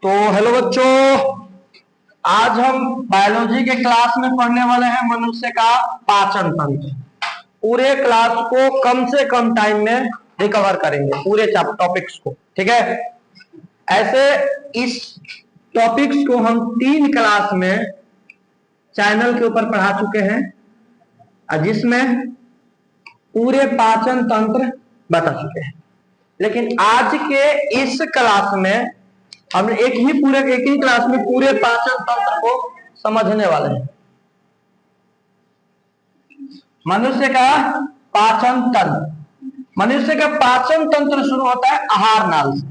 तो हेलो बच्चों, आज हम बायोलॉजी के क्लास में पढ़ने वाले हैं मनुष्य का पाचन तंत्र। पूरे क्लास को कम से कम टाइम में रिकवर करेंगे, पूरे टॉपिक्स को, ठीक है। ऐसे इस टॉपिक्स को हम 3 क्लास में चैनल के ऊपर पढ़ा चुके हैं, जिसमें पूरे पाचन तंत्र बता चुके हैं। लेकिन आज के इस क्लास में हम एक ही क्लास में पूरे पाचन तंत्र को समझने वाले हैं। मनुष्य का पाचन तंत्र, मनुष्य का पाचन तंत्र शुरू होता है आहार नाल से।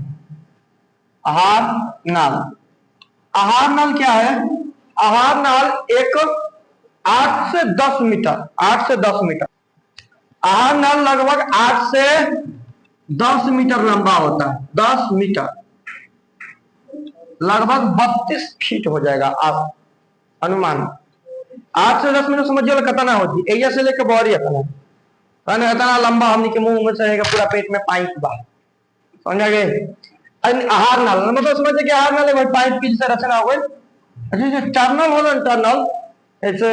आहार नाल, आहार नाल क्या है? आहार नाल एक 8 से 10 मीटर, 8 से 10 मीटर, आहार नाल लगभग 8 से 10 मीटर लंबा होता है। 10 मीटर लगभग 32 फीट हो जाएगा। आप अनुमान 8 से 10 मीटर समझिए कितना होती, एरिया से लेकर बॉडी इतना लंबा हमने के मुंह में से पूरा पेट में पाइप बा, समझा गए? आहार नाल मतलब समझे कि आहार नाल पाइप की जैसे रचना हो गई। टर्नल होला, टर्नल ऐसे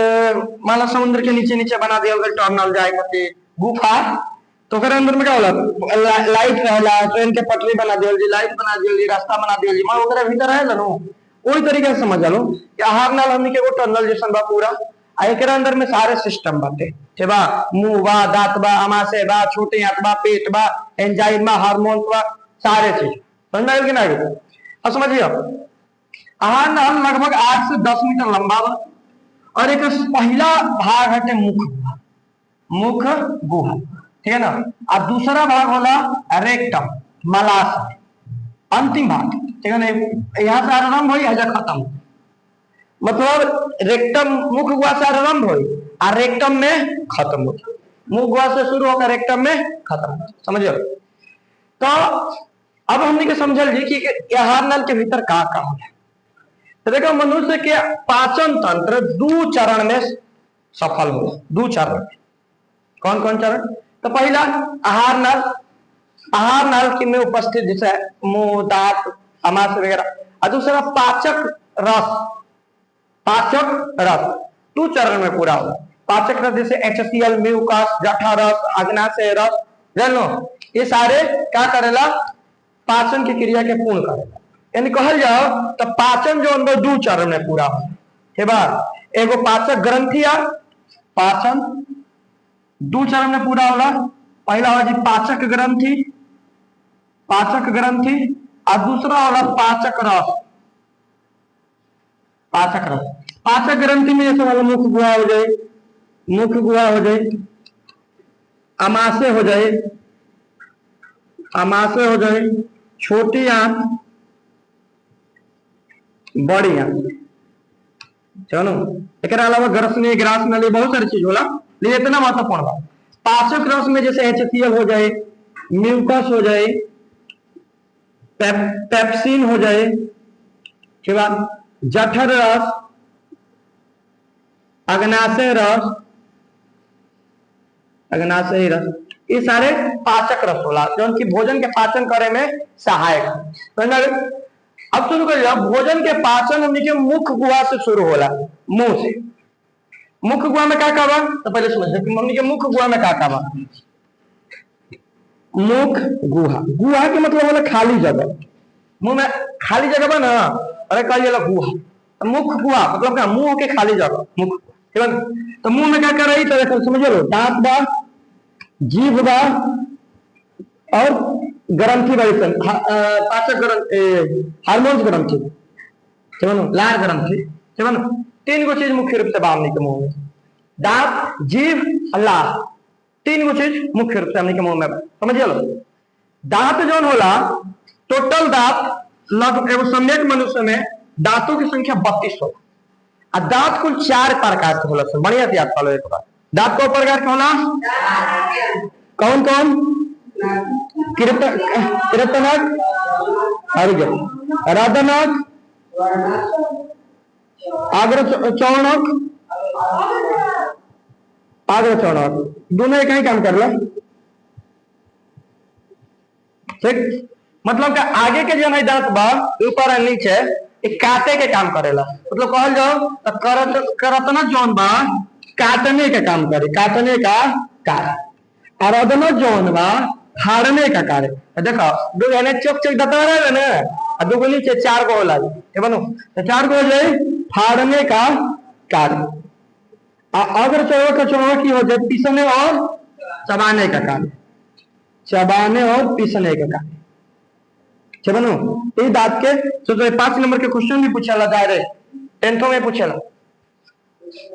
मान लो समुद्र के नीचे नीचे बना दिया टर्नल जाए खातिर गुफा, तो फिर अंदर में क्या होला? लाइट रहला, ट्रेन के पटरी बना दियल, लाइट बना दियल, रास्ता बना दियल, मान ओकरा भीतर है नो। वही तरीके से समझ लो कि आहार नाल हमनी के एगो टनल जैसन बा पूरा, आ एकरा अंदर में सारे सिस्टम बाटे, ठीक बा? मुंह बा, दांत बा, आमाशय बा, छोटे आंत बा, पेट बा, एंजाइम बा, हार्मोन बा, सारे चीज समझ में आइल कि ना आइल? अब समझिए, आहार नाल लगभग 8 से 10 मीटर लंबा बा और एक पहला भाग है मुख, मुख गुहा, ठीक है ना। और दूसरा भाग होला रेक्टम, मलाशय, अंतिम भाग, ठीक है ना। यहाँ से आरंभ हुई है खत्म, मतलब रेक्टम मुख गुहा से आरंभ हुई और रेक्टम में खत्म हो, मुख गुहा से शुरू होकर रेक्टम में खत्म, समझिए। तो अब हमने के समझल जी कि आहार नाल के भीतर का है। तो देखो, मनुष्य के पाचन तंत्र 2 चरण में सफल हो, 2 चरण में। कौन कौन चरण? तो पहला आहार नाल, आहार नाल की में उपस्थित जैसे मुंह, दांत, आमाशय वगैरह, और दूसरा पाचक रस, पाचक रस 2 चरण में पूरा होगा। पाचक रस जैसे HCl, म्यूकस, जठर रस, अग्नाशय रस, जान लो, ये सारे क्या करेला? पाचन की क्रिया के पूर्ण करेला। यानी कहल जाओ तो पाचन जो अंदर 2 चरण में पूरा हो, ठीक बा? एगो पाचक ग्रंथि, पाचन 2 चरण में पूरा होला। पहला होला जी पाचक ग्रंथि, पाचक ग्रंथि, और दूसरा होला पाचक रस, पाचक रस। पाचक ग्रंथि में जैसे वाला मुख गुहा हो जाए, मुख गुहा हो जाए, आमाशय हो जाए, आमाशय हो जाए, छोटी आंत, बड़ी आंत, चलो। एक अलावा ग्रसनी, ग्रास नली, बहुत सारी चीज होला, लेकिन इतना महत्वपूर्ण बात पाचक रस में जैसे HCl हो जाए, म्यूकस हो जाए, पेप्सिन हो जाए, ठीक है, जठर रस, अग्नाशय रस, अग्नाशय रस, ये सारे पाचक रस होला जो उनकी भोजन के पाचन करे में सहायक। अब शुरू करिए, भोजन के पाचन हमने के मुख गुहा से शुरू होला, मुंह से। मुख गुहा में क्या काबा? तो पहले समझिए हमने के मुख गुहा में क्या काबा। मुख गुहा, गुहा के मतलब होला खाली जगह, मुंह में खाली जगह बा ना, अरे कहिए गुहा। तो मुख गुहा मतलब क्या? मुंह के खाली जगह, मुख, ठीक है। तो मुंह में क्या कर रही? तो देखो समझ लो, दांत बा, जीभ बा, और ग्रंथि बा, पाचक ग्रंथि, हार्मोन्स ग्रंथि, ठीक है ना, लार ग्रंथि, ठीक है ना। 3 गो चीज मुख्य रूप से बा हमने के मुंह में, दांत, जीभ, लार, 3 गो चीज मुख्य रूप से हमने के मुंह में, समझिए लो। दांत जो होला, टोटल दांत लगभग एगो सम्यक मनुष्य में दांतों की संख्या 32 होला। दांत कुल 4 प्रकार के होला, बढ़िया से याद कर लो एक बार। दांत को प्रकार के होला, कौन कौन? कृतनक, रदनक, अग्रचौणक, अग्रचौणक, दोनों एक ही काम कर लो, ठीक। मतलब का आगे के जो है दांत बा ऊपर और नीचे ये काटे के काम करेला। मतलब कहल जाओ तो करतना जौन बा काटने का काम करे, काटने का कार्य। और अदनो जौन बा फाड़ने का कार्य। देखो दो एने चोक चोक दता रहे ना और दो नीचे 4 गो होला ये बनो तो 4 गो हो जाए फाड़ने का कार्य। अगर चौवा का चौवा की हो जाए पीसने और चबाने का कार्य, चबाने और पीसने का कार्य। चलो ये दांत के तो 5 नंबर के क्वेश्चन भी पूछा जा रहे 10th में पूछेला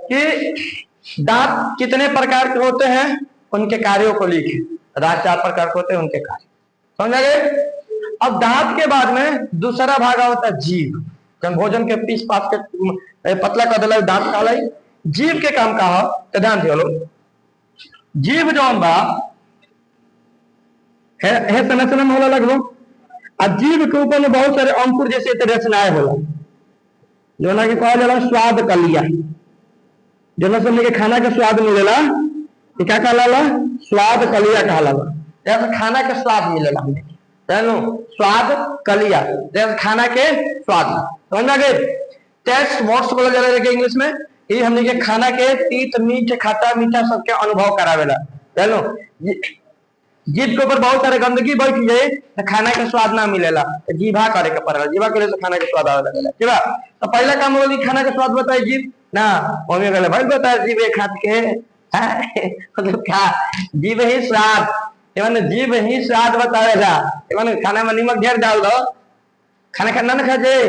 कि दांत कितने प्रकार के होते हैं उनके कार्यों को लिखे। दांत 4 प्रकार के होते हैं उनके कार्य समझ गए। अब दांत के बाद में दूसरा भाग होता है जीभ। जब भोजन के पीस पास के पतला कर दिला दांत काला जीभ के काम का हो तो ध्यान दियो। जीभ जौन बा है संरचना में होला लगभग जीभ के ऊपर में बहुत सारे अंकुर जैसे रचनाएं होला जो ना कि कहा जाला स्वाद कलिया। जो ना समझ के खाना का स्वाद मिलेला क्या कहलाला स्वाद कलिया कहलाला। जैसे खाना का स्वाद मिलेला हमने जानो स्वाद कलिया जैसे खाना के स्वाद समझ गए। टेस्ट वर्ड्स बोला जाला है इंग्लिश में ये हमने के खाना के तीत मीठ खट्टा मीठा सबके अनुभव करावेला जानो। जीभ के ऊपर बहुत सारे गंदगी बैठ जाए तो खाना के स्वाद ना मिलेला तो जीभा करे के पड़ेला। जीभा करे तो खाना के स्वाद आवे लगेला ठीक बा। तो पहला काम बोली खाना के स्वाद बताए जीभ ना मम्मी कहले भाई बताए जीभ खात के मतलब क्या जीभ ही स्वाद एवं जीभ ही स्वाद बतावेला। एवं खाना में नमक ढेर डाल दो खाना खाना ना खा जाए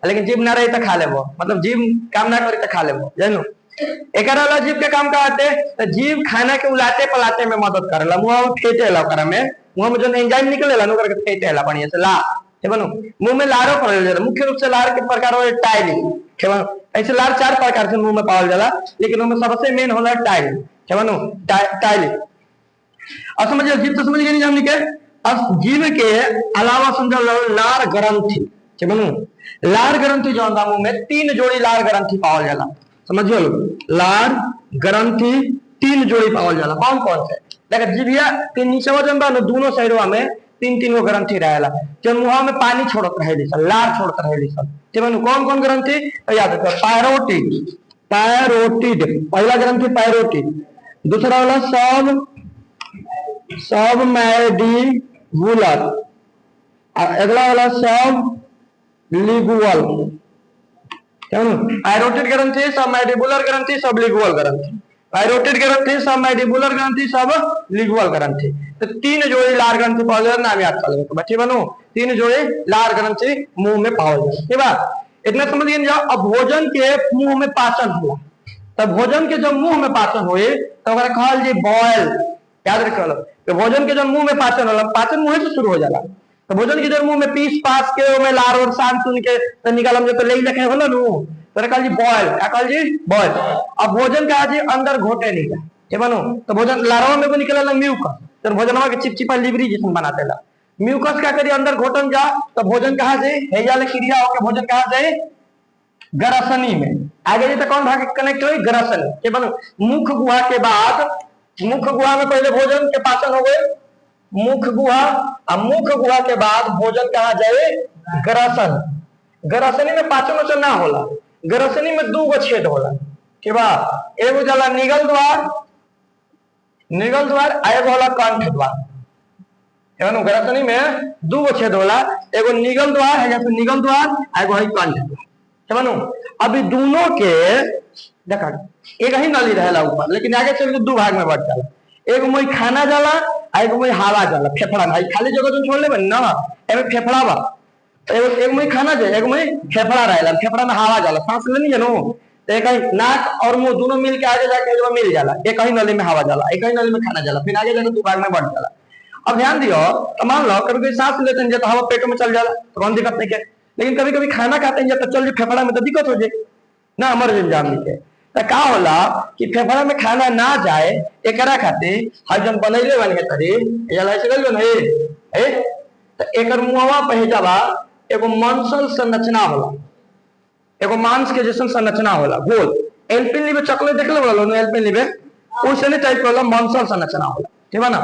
लेकिन जीभ ना रही तो खा लेबो मतलब जीभ काम ना करे तो खा लेबो जानो। एक जीभ के काम का आते तो जीभ खाना के उलाते पलाते में मदद करेला। मुंह में फेंटेला ओकरा में मुंह में जो एंजाइम निकलेला न ओकरा के फेंटेला बढ़िया से ला हे बनो। मुंह में लारो पड़ल जाला मुख्य रूप से लार के प्रकार हो टाइलिंग हे बनो। ऐसे लार 4 प्रकार से मुंह में पावल जाला लेकिन उनमें सबसे मेन होला टाइलिंग हे बनो टाइलिंग। अब समझिए जीभ तो समझ गए नहीं हमनी के। अब जीभ के अलावा समझ लार ग्रंथि हे बनो। लार ग्रंथि जो मुंह में 3 जोड़ी लार ग्रंथि पावल जाला समझियो। लार ग्रंथि 3 जोड़ी पावल जाला कौन कौन से देखा जीभिया के नीचे वजन बा दोनों साइडवा में 3 गो ग्रंथि रहेला जो मुंह में पानी छोड़त रहेली सब लार छोड़त रहेली सब ठीक है। कौन कौन ग्रंथि तो याद रखो पैरोटिड पैरोटिड पहला ग्रंथि पैरोटिड दूसरा वाला सब मैंडिबुलर अगला वाला सब लिगुअल पैरोटिड ग्रंथि सब मैंडिबुलर ग्रंथि सब लिगुअल ग्रंथि। पैरोटिड ग्रंथि सब मैंडिबुलर ग्रंथि सब लिगुअल ग्रंथि। तो 3 जोड़ी लार ग्रंथि पावल जाला नाम याद कर लेबो ठीक बनो। 3 जोड़ी लार ग्रंथि मुंह में पावल जाला ठीक बा। इतना समझ गए जाओ। अब भोजन के मुंह में पाचन होला तब भोजन के जब मुंह में पाचन होए तो ओकरा कहल जे बॉयल याद रखो। तो भोजन के जब मुंह में पाचन होला पाचन मुंह से शुरू हो जाला तो भोजन के जब मुंह में पीस पास के ओमे लार और सान सुन के तो निकालम जो तो ले लखे होला नु तो कहल जी बॉयल क्या कहल जी बॉयल। अब भोजन का जी अंदर घोटे नहीं जा ठीक बनो। तो भोजन लारवा में को निकलेला म्यूकस तो भोजनवा के चिपचिपा लिवरी जैसे बनातेला म्यूकस का करी अंदर घोटन जा तो भोजन कहां से हेजाले क्रिया होके भोजन कहां से ग्रसनी में आगे तो कौन भाग कनेक्ट हुई ग्रसनी के बनो। मुख गुहा के बाद मुख गुहा में पहले भोजन के पाचन हो गए मुख गुहा और मुख गुहा के बाद भोजन कहा जाए ग्रसन। ग्रसनी में पाचन वचन ना होला ग्रसनी में 2 गो छेद होला के बाद एगो जाला निगल द्वार एगो होला कंठ द्वार। एवं ग्रसनी में 2 गो छेद होला एगो निगल द्वार है जैसे निगल द्वार एगो है कंठ द्वार। अभी दोनों के देखा एक ही नली रहेला ऊपर लेकिन आगे चल के 2 भाग में बढ़ जाला। एगो मोई खाना जाला एगो मोई हवा जाला फेफड़ा भाई खाली जगह तुम छोड़ ले ना एमे फेफड़ा बा एगो मोई खाना जाए एगो मोई फेफड़ा रहेला फेफड़ा में हवा जाला सांस लेनी है नो तो एक ही नाक और मुंह दोनों मिल के आगे जाके जो मिल जाला एक ही नली में हवा जाला एक ही नली में खाना जाला फिर आगे जाके 2 भाग में बढ़ जाला। अब ध्यान दियो तो मान लो कभी कभी सांस लेते हैं तो हवा पेट में चल जाला तो कौन दिक्कत नहीं है लेकिन कभी कभी खाना खाते हैं तो चल जाए फेफड़ा में तो दिक्कत हो जाए ना मर जाम के तो का होला कि फेफड़ा में खाना ना जाए एकरा खातिर हर जन बनैले बने तरी एला ऐसे गल न ए तो एकर मुंहवा पहेजावा एगो मांसल संरचना होला एगो मांस के जैसन संरचना होला गोल एल्पिनली में चॉकलेट देखले वाला नो एल्पिनली में ओसने टाइप वाला मांसल संरचना होला ठीक है ना।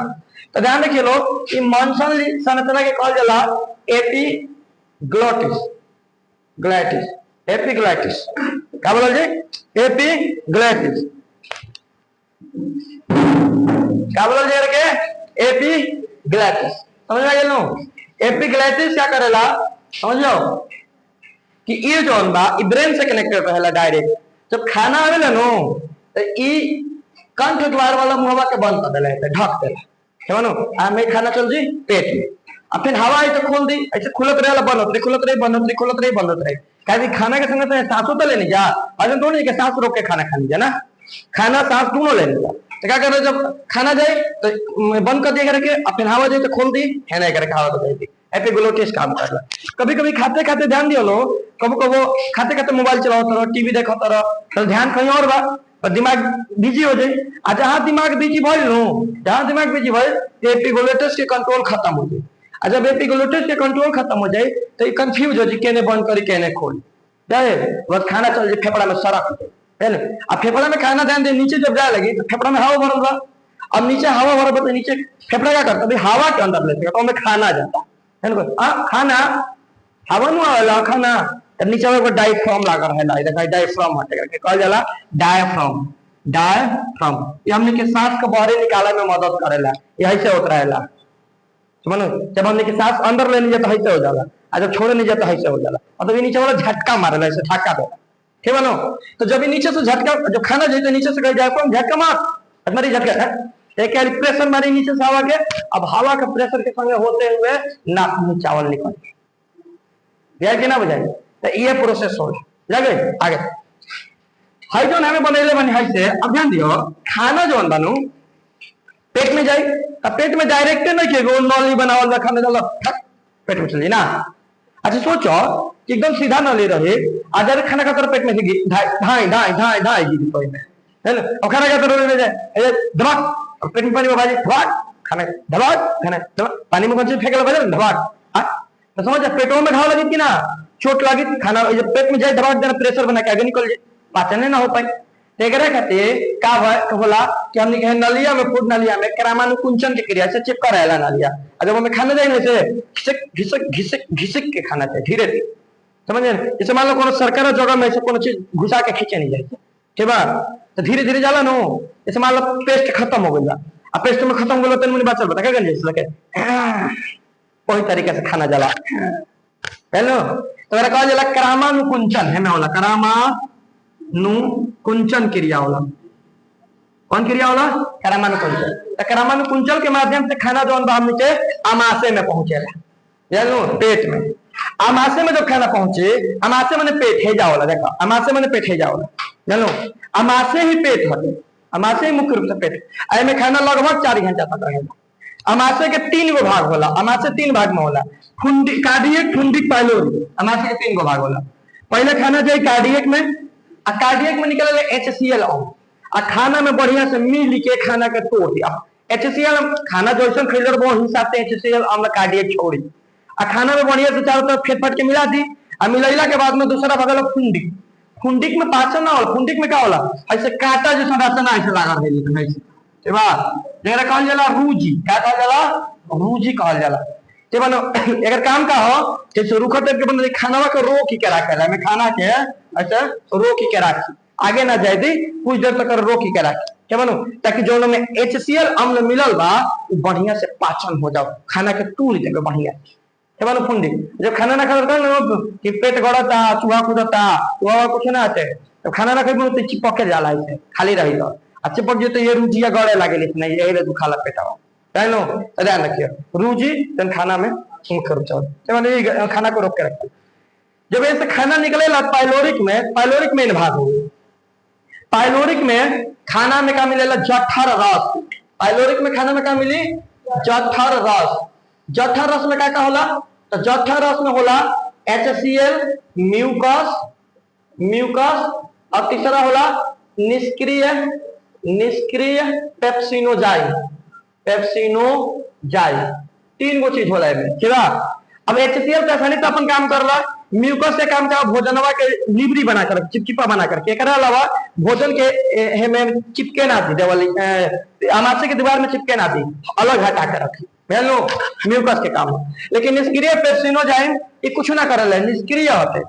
तो ध्यान रखिए लोग, ये मॉन्सन संरचना के कहल जाला एपिग्लोटिस, ग्लैटिस, एपिग्लैटिस। क्या बोला जी? एपिग्लैटिस। क्या बोला जी के? एपिग्लैटिस। समझ में आ गया? एपिग्लैटिस क्या करेला समझ लो कि ये जोन बा ई ब्रेन से कनेक्टेड रहेला डायरेक्ट। जब खाना आवेला नो तो ई कंठ द्वार वाला मुहवा के बंद कर देला, ढक देला, समझो आ में खाना चल जी पेट में, अब फिर हवा आई तो खोल दी, ऐसे खुलत रहेला, बंद होत रही, खुलत रही, बंद होत रही, खुलत रही, बंद होत रही। काहे खाना के संगे संगे सांसों तो लेने जा, अजन दोनों के सांस रोक के खाना खानी जा ना, खाना सांस दोनों लेने जा। तो क्या कर रहे, जब खाना जाए तो बंद कर दिया करके, अब फिर हवा जाए तो खोल दी, है ना करके हवा तो जाएगी। एपिग्लोटिस काम कर रहा। कभी कभी खाते खाते ध्यान दियो लो, कबो कबो खाते खाते मोबाइल चलाओ रहो, टीवी देखो रहो, तो ध्यान कहीं और बा, और दिमाग बिजी हो जाए। आ जहां दिमाग बिजी भइल नो, जहां दिमाग बिजी भइल एपिग्लोटिस के कंट्रोल खत्म हो जाए। आ जब एपिग्लोटिस के कंट्रोल खत्म हो जाए तो ये कंफ्यूज हो जाए, केने बंद करी केने खोली जाए, बस खाना चल जाए फेफड़ा में सड़क है ना। अब फेफड़ा में खाना ध्यान दे, नीचे जब जाए लगी तो फेफड़ा में हवा भरल बा, अब नीचे हवा भरल बा तो नीचे फेफड़ा क्या करता है, हवा के अंदर लेते तो हमें खाना जाता है ना, खाना हवा नु आवेला खाना, तब नीचे में डायफ्राम लगा रहेला, देखा डायफ्राम हटे करके कहल जाला डायफ्राम। डायफ्राम ये हमने के सांस को बाहर निकाले में मदद करेला, यही से होता रहेला, समझो। जब हमने के सांस अंदर लेने जाता है हो जाला, और जब छोड़े नहीं जाता है हो जाला, मतलब ये नीचे वाला झटका मारेला, ऐसे धक्का देला, ठीक बनो। तो जब नीचे से झटका, जब खाना जाए तो नीचे से कहीं जाए झटका मार, हमारी झटका एक प्रेशर मारी नीचे से हवा के, अब हवा के प्रेशर के संगे होते हुए नाक में चावल निकल गया कि ना बुझाए, तो ये प्रोसेस हो जाए आगे। हाई जो हमें बनेले बने हाई से, अब ध्यान दियो खाना जो बनू पेट में जाए, अब पेट में डायरेक्ट नहीं कि गोल नली बनावल खाना चलो पेट में चली ना। अच्छा सोचो एकदम सीधा नली रहे, आधे खाना खाकर पेट में ढाई ढाई ढाई ढाई गिरी कोई में, है ना। और खाना खाकर रोने जाए धमाक, पेट में पानी में भाजी धमाक, खाना धमाक, खाना धमाक, पानी में कौन चीज फेंकला भाजी धमाक, तो समझ पेटों में घाव लगी कि ना, चोट लगी, खाना जब पेट में जाए धमाक देना, प्रेशर बना के आगे निकल जाए, पाचन ना हो पाए। तेरे खातिर का होला कि हमने कहे नलिया में, फूड नलिया में क्रामानुकुंचन की क्रिया से चिपका रहेला नलिया, और जब हमें खाना जाए से घिसक घिसक घिसक घिसक के खाना चाहिए धीरे धीरे, समझे। जैसे मान लो कोनो सरकारी जगह में से कोनो चीज घुसा के खींचे नहीं जाए, ठीक बा, तो धीरे धीरे जाला नो। जैसे मान लो पेस्ट खत्म हो गई, अब पेस्ट में खत्म हो गया तो मुझे बचल बता क्या कर जैसे वही तरीके से खाना जाला, हेलो। तो मेरा कहा जाला क्रामानुकुंचन है, मैं होला क्रामानुकुंचन क्रिया होला, कौन क्रिया होला? क्रामानुकुंचन। तो क्रामानुकुंचन के माध्यम से खाना जो हम नीचे आमाशय में पहुंचेला, जानो पेट में। आमाशय में जब खाना पहुंचे, आमाशय मैंने पेट है जाओला, देखो आमाशय मैंने पेट है जाओला, जानो आमाशय ही पेट हटे, आमाशय मुख्य रूप से पेट। आई में खाना लगभग 4 घंटा तक रहेगा। आमाशय के 3 गो भाग होला, आमाशय 3 भाग में होला, फुंडी कार्डियक, फुंडिक, पाइलोरी, आमाशय के 3 गो भाग होला। पहले खाना जाए कार्डियक में, आ कार्डियक में निकले HCl आ खाना में बढ़िया से मिल के खाना के तोड़ दिया। HCl खाना जैसे खरीदर वो हिसाब से HCl अम्ल कार्डियक छोड़ी, आ खाना में बढ़िया से चारों तरफ फेट फट के मिला दी, आ मिलाइला के बाद में दूसरा भाग होला फुंडिक। फुंडिक में पाचन ना होला, फुंडिक में क्या होला, ऐसे कांटा जैसा रचना ऐसे लगा रहेगी ऐसे, ठीक बा, जेकरा कहल जाला रूजी, क्या कहल जाला? रूजी कहल जाला, ठीक बा। एकर काम का हो, जैसे रुखा टाइप के बन खानावा के रोक के रखेला, में खाना के ऐसे रोक के रखी, आगे ना जाए दी, कुछ देर तक रोक के रखी, क्या बनो, ताकि जो में HCl अम्ल मिलल बा बढ़िया से पाचन हो जाओ, खाना के टूट जाए बढ़िया, क्या बनो। फुंडी जब खाना ना खाता ना कि पेट गड़ता, चूहा कूदता, वह कुछ ना आते, तो खाना ना खाई तो चिपक के जाला ऐसे खाली रही तो, अच्छे पक जो तो ये रूजिया गड़े लगे, लेकिन यही दुखाला पेटावा, नो तो ध्यान रखिए रूजी जन खाना में मुख्य रूप से खाना को रोक के रखिए। जब ऐसे खाना निकले पाइलोरिक में, पाइलोरिक मेन भाग हो, पाइलोरिक में खाना में क्या मिलेला? जठर रस। पाइलोरिक में खाना में क्या मिली? जठर रस। जठर रस में क्या होला? तो जठर रस में होला HCl, म्यूकस, म्यूकस, और तीसरा होला निष्क्रिय, निष्क्रिय पेप्सिनोजाइम, पेप्सिनोजाइम, 3 गो चीज होला इसमें, ठीक है। अब HCl का आसानी से अपन काम कर रहा, म्यूकस से काम क्या भोजनवा के लिबरी बनाकर चिपचिपा बनाकर के एकरा अलावा भोजन के में चिपके ना दी देवली आमाशय के दीवार में चिपके ना दी, अलग हटा कर रखी लो म्यूकस के काम। लेकिन निष्क्रिय पेप्सिनोजाइम ये कुछ ना करल है, निष्क्रिय होते।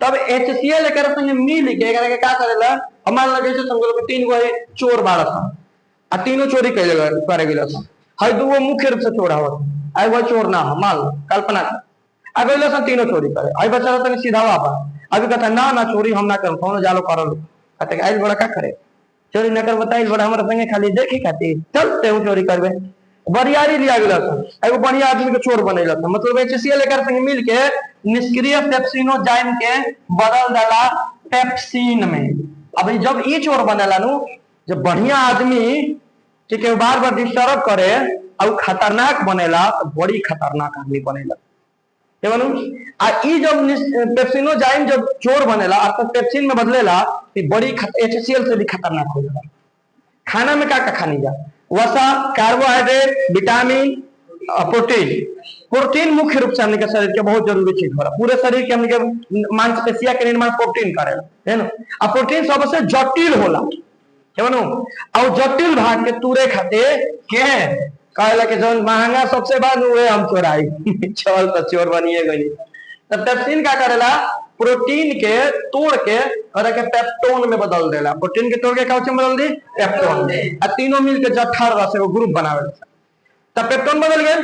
तब HCl लेकर संगे मिल के एकरा के का करेला, मान लगे से समझ लो कि 3 गो चोर बारह था आ तीनों चोरी करे गेल था, हई दूगो मुख्य रूप से चोर होत, आई वो चोर ना हो, मान लो कल्पना अब सन तीनों चोरी करे, आई बच्चा तने सीधा वापा अभी कहता ना ना चोरी हम ना करम, कौन जालो करल कहते आई बड़ा का करे चोरी न कर बताइल बड़ा हमरा संगे खाली देखे खातिर चलते हूं चोरी करबे, बरियारी लिया गेल सन एगो बढ़िया आदमी के चोर बनेला था। मतलब HCl लेकर संगे मिल के निष्क्रिय पेप्सिनोजाइम के बदल डाला पेप्सिन में। अब जब ये चोर बनेला नु, जब बढ़िया आदमी ठीक है बार बार डिस्टर्ब करे और खतरनाक बनेला तो बड़ी खतरनाक आदमी बनेला। आ ई जब पेप्सिनोजाइम जब चोर बनेला अर्थात पेप्सिन में बदलेला तो बड़ी HCl से भी खतरनाक हो जाला। खाना में क्या खानी जा, वसा, कार्बोहाइड्रेट, विटामिन, प्रोटीन। प्रोटीन मुख्य रूप से हमने के शरीर के बहुत जरूरी चीज होला, पूरे शरीर के हमने के मांसपेशिया के निर्माण प्रोटीन करेला है ना। आ प्रोटीन सबसे जटिल होला है ना, और जटिल भाग के तूरे खातिर के कहला के जौन महंगा सबसे बाद हुए हम चोराई चल तो चोर बनिए गई। तब पेप्सिन क्या करेला, प्रोटीन के तोड़ के और के पेप्टोन में बदल देला, प्रोटीन के तोड़ के का में बदल दी पेप्टोन, आ तीनों मिल के जठर रस एगो ग्रुप बनावे। तब पेप्टोन बदल गए,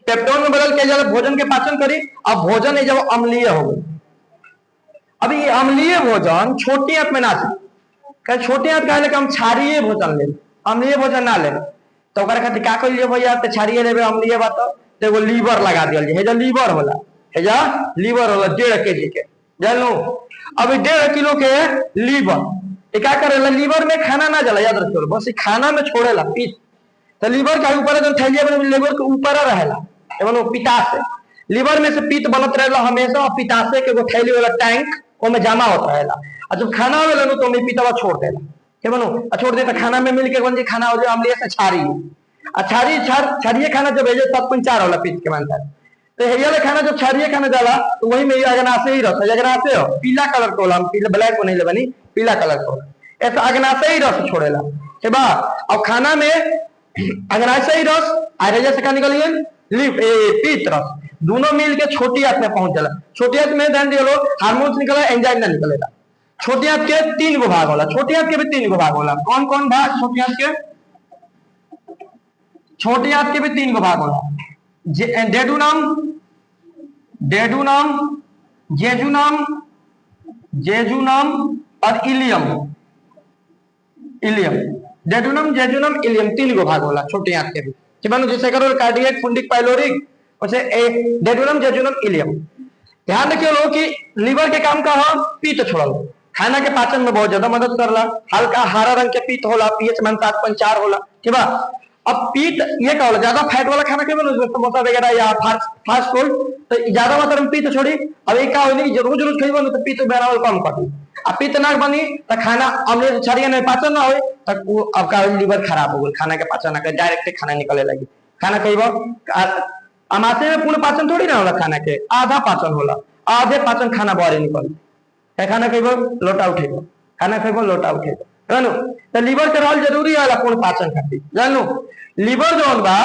पेप्टोन में बदल के जब भोजन के पाचन करी, अब भोजन है जब अम्लीय हो गई। अब ये अम्लीय भोजन छोटी आंत में ना कहे, छोटी आंत कहले कि हम क्षारीय भोजन ले, अम्लीय भोजन ना ले, तो ओकरा खातिर का कइल भैया तो क्षारीय लेबे अम्लीय बात तो एगो लीवर लगा दियल जे, हेजा लीवर होला, हेजा लीवर होला 1.5 kg के जानू। अब 1.5 किलो के लीवर ये क्या करेला, लीवर में खाना ना जला, याद रखियो बस ये खाना में छोड़ेला पीत, तो लीवर का ऊपर जब थैलिया बने लीवर के ऊपर रहेला एवं पिताशय, लीवर में से पीत बनत रहेला हमेशा, और पिताशय के एगो थैली वाला टैंक ओमे जमा होता रहेला, और जब खाना आवेला नु तो में पीतवा छोड़ देला के बनो छोड़ दे तो खाना में मिल के कौन जी खाना हो जाए अम्लीय से क्षारीय, क्षारीय खाना जब भेजे 7.4 होला पित्त के मानता है। तो हेरिया खाना जब क्षारीय खाना जाला तो वही में अग्नाशय ही रस, अग्नाशय हो पीला कलर को होला, पीला ब्लैक को नहीं ले बनी पीला कलर को, ऐसा अग्नाशय ही रस छोड़ेला के बा। और खाना में अग्नाशय ही रस आरेजा से का निकल गई पीत रस, दोनों मिल के छोटी आंत में पहुंच जाला। छोटी आंत में ध्यान दियो हार्मोन्स निकला, एंजाइम ना निकलेगा। छोटी आंत के 3 गो भाग होला, छोटी आंत के भी 3 गो भाग होला। कौन कौन भाग छोटी आंत के? छोटी आंत के भी 3 गो भाग होला, डेडुनम, डेडुनम, जेजुनम, जेजुनम और ilium, ilium, duodenum, jejunum, ilium 3 गो भाग होला छोटी आंत के भी। जैसे करो कार्डियक, फुंडिक, पाइलोरिक, वैसे डेडुनम, जेजुनम, इलियम। ध्यान रखिए लोग कि लीवर के काम का हो पीत छोड़ल, खाना के पाचन में बहुत ज्यादा मदद करला। हल्का हरा रंग के पीत होला, पीएच मान 7.4 होला, ठीक बा। अब पीत ये का होला, ज्यादा फैट वाला खाना केवल समोसा वगैरह या फास्ट फूड तो ज्यादा मात्रा में पीत छोड़ी। अब एक का होनी रोज रोज खइबो तो पीत बराबर कम कटी, अब पीत ना बनी तो खाना अम्लीय क्षारीय नहीं पाचन ना होई तक वो आपका लीवर खराब हो गल, खाना के पाचन ना कर डायरेक्ट खाना निकले लगी। खाना खइबो आमाशय में पूर्ण पाचन थोड़ी ना होला, खाना के आधा पाचन होला, आधे पाचन खाना बाहर निकल। खाना खइबो लोटा उठेबो, खाना खइबो लोटा उठेबो, जानो तो लीवर के रोल जरूरी है पूर्ण पाचन खातिर। जानो लीवर जो बा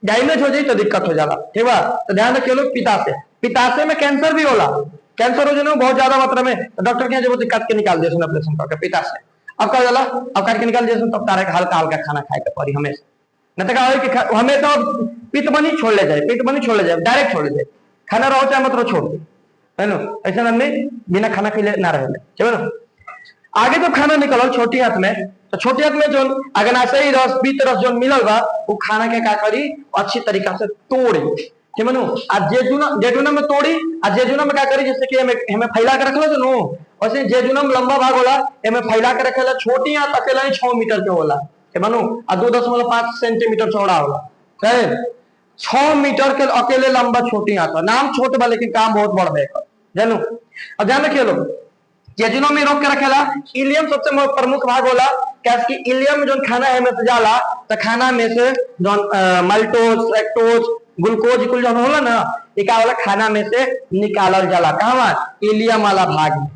डैमेज हो जाए तो दिक्कत हो जाला, ठीक बा। तो ध्यान रखिए लोग पिताशय, पिताशय में कैंसर भी होला, कैंसर हो जाए बहुत ज्यादा मात्रा में तो डॉक्टर के जब काट के निकाल दे ऑपरेशन करके पिताशय। अब का जाला अब काट के निकाल दे तब तारे हल्का हल्का खाना खाए के पड़ी हमेशा, न तो हमेशा पित्त बनी छोड़ ले जाए, पित्त बनी छोड़ ले जाए, डायरेक्ट छोड़ ले जाए, खाना रहो चाहे मत छोड़ दे, है ना। ऐसा हमने बिना खाना खिले ना रहे, चलो ना। आगे जब खाना निकल छोटी हाथ में तो छोटी हाथ में जो अग्नाशयी रस, पीत रस जो मिलल बा वो खाना के का करी अच्छी तरीका से तोड़ी, ठीक है। आज जेजुनम में तोड़ी, आज जेजुनम में क्या करी जैसे कि हमें फैला के रखलो जो वैसे जेजुनम लंबा भाग होला हमें फैला के रखेला। छोटी हाथ अकेला ही 6 मीटर के होला, ठीक है। 2.5 सेंटीमीटर चौड़ा होला, 6 मीटर के अकेले लंबा छोटी हाथ, नाम छोट बा लेकिन काम बहुत बड़ है, जानू। अब ध्यान रखिए लोग जेजुनम में रोक के रखेला। इलियम सबसे प्रमुख भाग होला, कैसे कि इलियम में जो खाना है में से जाला तो खाना में से जो माल्टोज, लैक्टोज, ग्लूकोज कुल जौन होला ना ये का होला खाना में से निकालल जाला कहवा इलियम वाला भाग में।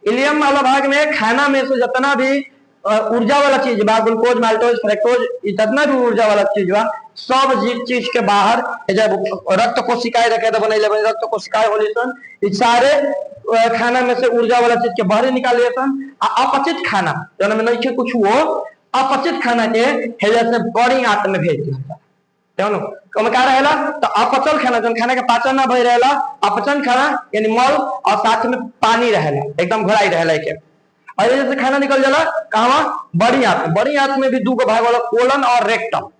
इलियम वाला भाग में खाना में से जितना भी ऊर्जा वाला चीज बा ग्लूकोज माल्टोज फ्रक्टोज जितना भी ऊर्जा वाला चीज बा सब चीज के बाहर जब रक्त कोशिकाएं रखे बनैले रक्त कोशिकाएं होली सन सारे खाना में से ऊर्जा वाला चीज के बाहर निकाल सन। अपचित खाना जो में नहीं कुछ वो अपचित खाना के हेजा से बड़ी आंत में भेज दिया क्या रहेला तो अपचल खाना जो खाना के पाचन ना भई रहेला अपचन खाना यानी मल और साथ में पानी रहेला एकदम घोड़ाई रहेला के और जैसे खाना निकल जाला कहवा बड़ी आंत में भी दो गो भाग होला कोलन और रेक्टम।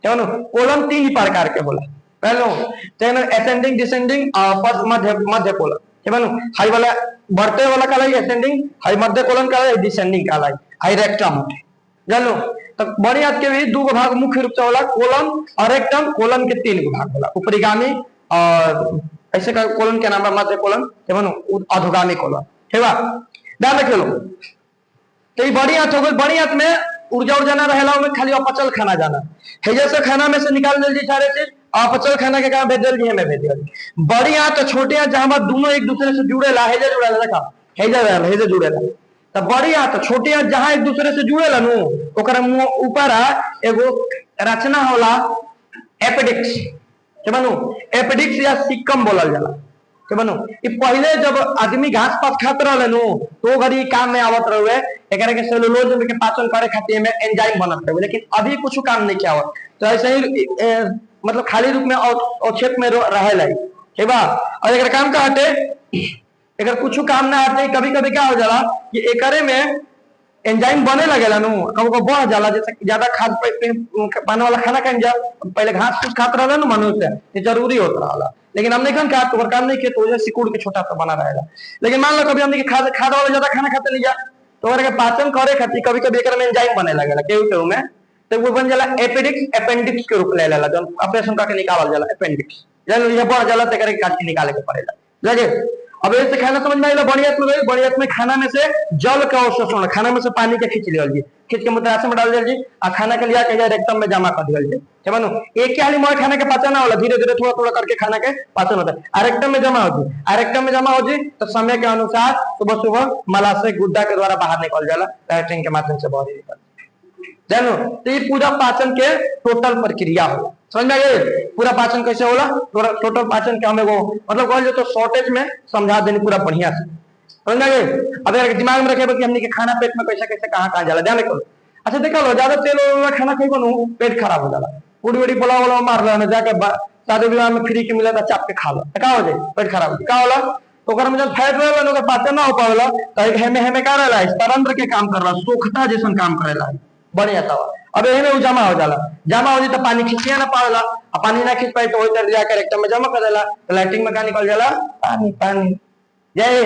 कोलन 3 ही प्रकार के होला पहले असेंडिंग डिसेंडिंग और मध्य कोलन हाई वाला बढ़ते वाला कहलाई असेंडिंग हाई मध्य कोलन कहलाई डिसेंडिंग कहलाई हाई रेक्टम जानो तो बड़ी आंत के भी 2 गो भाग मुख्य रूप से होला कोलन और रेक्टम। कोलन के 3 गो भाग होला ऊपरीगामी और ऐसे का कोलन के नाम है मध्य कोलन अधोगामी कोलन ठीक बा ध्यान रखिए लोग। तो ये बड़ी आंत हो गई बड़ी आंत में ऊर्जा ना रहेला में खाली अपचल खाना जाना है जैसे खाना में से निकाल दिल जी सारे चीज अपचल खाना के कहा भेज दिल हमें भेज दिल। बड़ी आंत तो छोटी आंत जहां दोनों एक दूसरे से जुड़ेला हेजा जुड़ेला देखा हेजा जुड़ेला तो बड़ी आंत छोटी आंत जहां एक दूसरे से जुड़ेला नु ओकर ऊपर एगो रचना होला एपेडिक्स के बनू एपेडिक्स या सिक्कम बोलल जाला के बनू ये पहले जब आदमी घास पात खात रहले नु तो घड़ी काम में आवत रहे एकरा के सेलुलोज में के पाचन करे खातिर में एंजाइम बनत रहे लेकिन अभी कुछ काम नहीं किया आवत तो ऐसे ही मतलब खाली रूप में औक्षेप में रहेला ठीक बा। और एकरा काम का हटे अगर कुछ काम ना आते कभी कभी क्या हो जाला कि एकरे में एंजाइम बने लगेला नु कब बढ़ जाला जैसे ज्यादा खाद पाने वाला खाना खाइन जा पहले घास फूस खात रहला नु मनुष्य ये जरूरी होता रहला लेकिन हमने कहा खाद तो काम नहीं किया तो वजह सिकुड़ के छोटा सा बना रहेगा। लेकिन मान लो कभी हमने खाद वाला ज्यादा खाना खाते नहीं जा तो पाचन करे खातिर कभी कभी एक में एंजाइम बने लगेला केहू में तो वो बन जाला एपेडिक्स अपेंडिक्स के रूप ले लेला जो ऑपरेशन करके निकालल जाला अपेंडिक्स जब ये बढ़ जाला तो काट के निकाले के पड़ेला लगे। अब ऐसे खाना समझ में आइला बढ़िया में खाना में से जल का अवशोषण खाना में से पानी के खींच लिया खींच के मूत्राशय में डाल दिया जी और खाना के लिया के रेक्टम में जमा कर दिया जाए मानो एक हाली मोए खाना के पाचन ना होला धीरे धीरे थोड़ा थोड़ा करके खाना के पाचन होता है रेक्टम में जमा होती रेक्टम में जमा होती तो समय के अनुसार सुबह सुबह मलाशय गुद्दा के द्वारा बाहर निकल जाला लैट्रिन के माध्यम से बाहर निकल जानो। तो ये पूरा पाचन के टोटल प्रक्रिया हो समझ में गए पूरा पाचन कैसे होला टोटल पाचन के हमें वो मतलब कहल तो शॉर्टेज में समझा देनी पूरा बढ़िया से समझ में गए। अब अगर दिमाग में रखे कि हमने के खाना पेट में कैसे कैसे कहाँ जाला ध्यान रखो। अच्छा देखा लो ज्यादा तेल वाला खाना खाई नु पेट खराब हो जाला पूरी बड़ी पोला वाला मार लो जाके शादी विवाह में फ्री के मिला था चाप के खा लो क्या हो जाए पेट खराब हो क्या होला तो अगर जब फैट रहेला तो पाचन ना हो पावेला तो हेमे का रहेला स्तरंत्र के काम कर रहा सोखता जैसन काम करेला बढ़िया तवा अब एमे जमा हो जाला जमा हो जी तो पानी खींचिया ना पावेला और पानी ना खींच पाए तो वही तरह जाकर रेक्टम में जमा कर देला तो लैट्रिन में का निकल जाला पानी पानी जय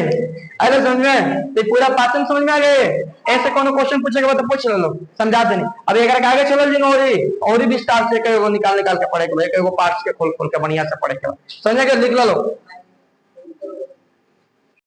अरे समझ में तो पूरा पाचन समझ में आ गए। ऐसे कोनो क्वेश्चन पूछेगा तो पूछ लो समझा देनी। अब एक आगे चलल जी और भी विस्तार से कई निकाल के पढ़े के पार्ट्स के खोल के बढ़िया से पढ़े के समझे के लिख लो